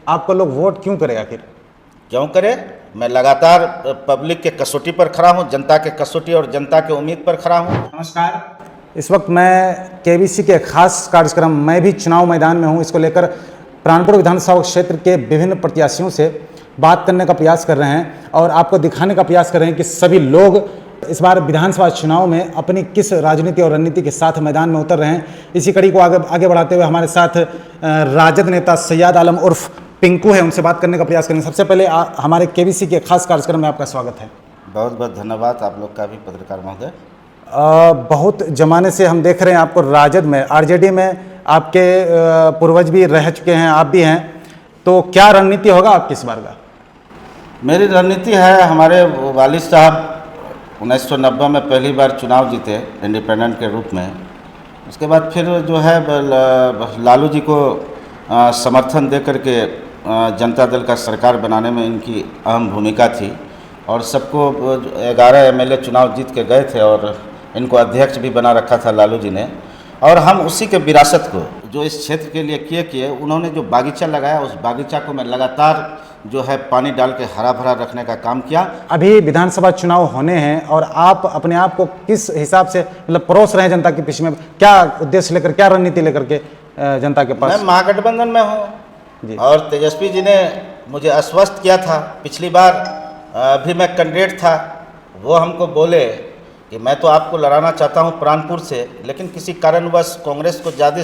आपको लोग वोट क्यों करें आखिर? क्यों करे? मैं लगातार पब्लिक के कसौटी पर खड़ा हूं, जनता के कसौटी और जनता के उम्मीद पर खड़ा हूं। नमस्कार, इस वक्त मैं केबीसी के खास कार्यक्रम मैं भी चुनाव मैदान में हूं, इसको लेकर प्राणपुर विधानसभा क्षेत्र के विभिन्न प्रत्याशियों से बात करने का प्रयास कर रहे हैं और आपको दिखाने का प्रयास कर रहे हैं कि सभी लोग इस बार विधानसभा चुनाव में अपनी किस राजनीति और रणनीति के साथ मैदान में उतर रहे हैं। इसी कड़ी को आगे बढ़ाते हुए हमारे साथ राजद नेता सैयद आलम उर्फ पिंकू है, उनसे बात करने का प्रयास करेंगे। सबसे पहले हमारे केबीसी के खास कार्यक्रम में आपका स्वागत है। बहुत बहुत धन्यवाद आप लोग का भी, पत्रकार महोदय। बहुत जमाने से हम देख रहे हैं आपको राजद में, आरजेडी में आपके पूर्वज भी रह चुके हैं, आप भी हैं, तो क्या रणनीति होगा आपकी इस बार का? मेरी रणनीति है, हमारे वालिद साहब 1990 में पहली बार चुनाव जीते इंडिपेंडेंट के रूप में। उसके बाद फिर जो है लालू जी को समर्थन दे करके जनता दल का सरकार बनाने में इनकी अहम भूमिका थी और सबको 11 एमएलए चुनाव जीत के गए थे और इनको अध्यक्ष भी बना रखा था लालू जी ने। और हम उसी के विरासत को जो इस क्षेत्र के लिए किए उन्होंने जो बागीचा लगाया, उस बागीचा को मैं लगातार जो है पानी डाल के हरा भरा रखने का काम किया। अभी विधानसभा चुनाव होने हैं और आप अपने आप को किस हिसाब से मतलब परोस रहे हैं जनता के पीछे में? क्या उद्देश्य लेकर, क्या रणनीति लेकर के जनता के पास? मैं महागठबंधन में हूँ और तेजस्वी जी ने मुझे आश्वस्त किया था पिछली बार, भी मैं कैंडिडेट था, वो हमको बोले कि मैं तो आपको लड़ाना चाहता हूं प्राणपुर से, लेकिन किसी कारणवश कांग्रेस को ज़्यादा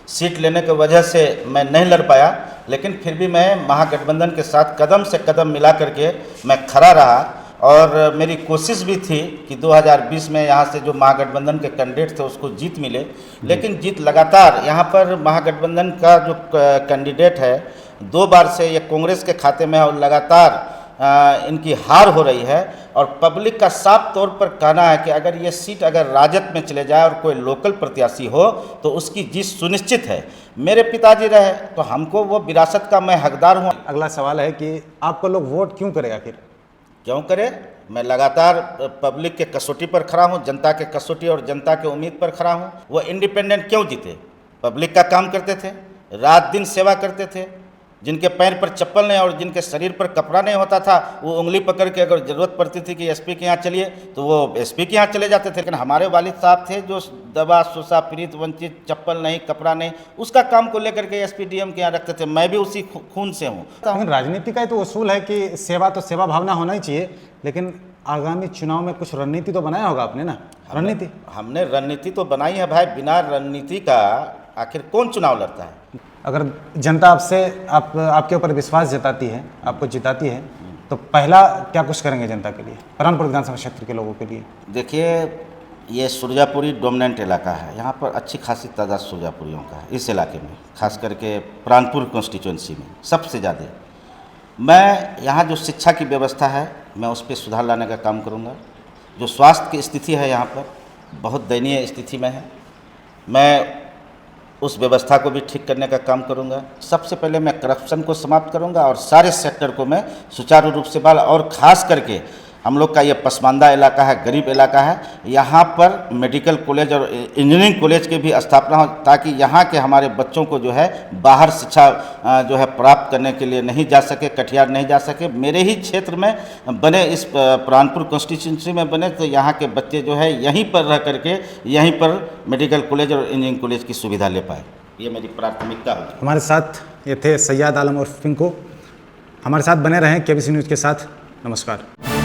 सीट लेने की वजह से मैं नहीं लड़ पाया, लेकिन फिर भी मैं महागठबंधन के साथ कदम से कदम मिला करके मैं खड़ा रहा और मेरी कोशिश भी थी कि 2020 में यहाँ से जो महागठबंधन के कैंडिडेट थे उसको जीत मिले, लेकिन जीत लगातार यहाँ पर महागठबंधन का जो कैंडिडेट है 2 बार से ये कांग्रेस के खाते में है और लगातार इनकी हार हो रही है। और पब्लिक का साफ तौर पर कहना है कि अगर ये सीट अगर राजद में चले जाए और कोई लोकल प्रत्याशी हो तो उसकी जीत सुनिश्चित है। मेरे पिताजी रहे तो हमको वो विरासत का मैं हकदार हूँ। अगला सवाल है कि आपको लोग वोट क्यों करें आखिर? क्यों करे? मैं लगातार पब्लिक के कसौटी पर खड़ा हूँ, जनता के कसौटी और जनता के उम्मीद पर खड़ा हूँ। वो इंडिपेंडेंट क्यों जीते? पब्लिक का काम करते थे, रात दिन सेवा करते थे। जिनके पैर पर चप्पल नहीं और जिनके शरीर पर कपड़ा नहीं होता था, वो उंगली पकड़ के अगर ज़रूरत पड़ती थी कि एसपी के यहाँ चलिए तो वो एसपी के यहाँ चले जाते थे। लेकिन हमारे वालिद साहब थे जो दवा शोषा पीड़ित वंचित, चप्पल नहीं कपड़ा नहीं, उसका काम को लेकर के एसपी डीएम के यहाँ रखते थे। मैं भी उसी खून से हूँ। लेकिन राजनीति का तो उसूल है कि सेवा तो सेवा भावना होना ही चाहिए, लेकिन आगामी चुनाव में कुछ रणनीति तो बनाया होगा आपने ना? रणनीति हमने रणनीति तो बनाई है भाई, बिना रणनीति का आखिर कौन चुनाव लड़ता है? अगर जनता आपसे आपके ऊपर विश्वास जताती है, आपको जिताती है, तो पहला क्या कुछ करेंगे जनता के लिए, प्राणपुर विधानसभा क्षेत्र के लोगों के लिए? देखिए, ये सुरजापुरी डोमिनेंट इलाका है, यहाँ पर अच्छी खासी तादाद सुरजापुरियों का है इस इलाके में, खास करके प्राणपुर कॉन्स्टिट्यूंसी में सबसे ज़्यादा। मैं यहाँ जो शिक्षा की व्यवस्था है मैं उस पर सुधार लाने का काम करूँगा। जो स्वास्थ्य की स्थिति है यहाँ पर बहुत दयनीय स्थिति में है, मैं उस व्यवस्था को भी ठीक करने का काम करूंगा। सबसे पहले मैं करप्शन को समाप्त करूंगा और सारे सेक्टर को मैं सुचारू रूप से बाल, और ख़ास करके हम लोग का ये पसमानदा इलाका है, गरीब इलाका है, यहाँ पर मेडिकल कॉलेज और इंजीनियरिंग कॉलेज की भी स्थापना हो ताकि यहाँ के हमारे बच्चों को जो है बाहर शिक्षा जो है प्राप्त करने के लिए नहीं जा सके, कटिहार नहीं जा सके। मेरे ही क्षेत्र में बने, इस प्राणपुर कॉन्स्टिट्यूंसी में बने तो यहाँ के बच्चे जो है यहीं पर रह करके यहीं पर मेडिकल कॉलेज और इंजीनियरिंग कॉलेज की सुविधा ले पाए, ये मेरी प्राथमिकता है। हमारे साथ ये थे सैयद आलम और पिंकू, हमारे साथ बने रहें केबीसी न्यूज़ के साथ। नमस्कार।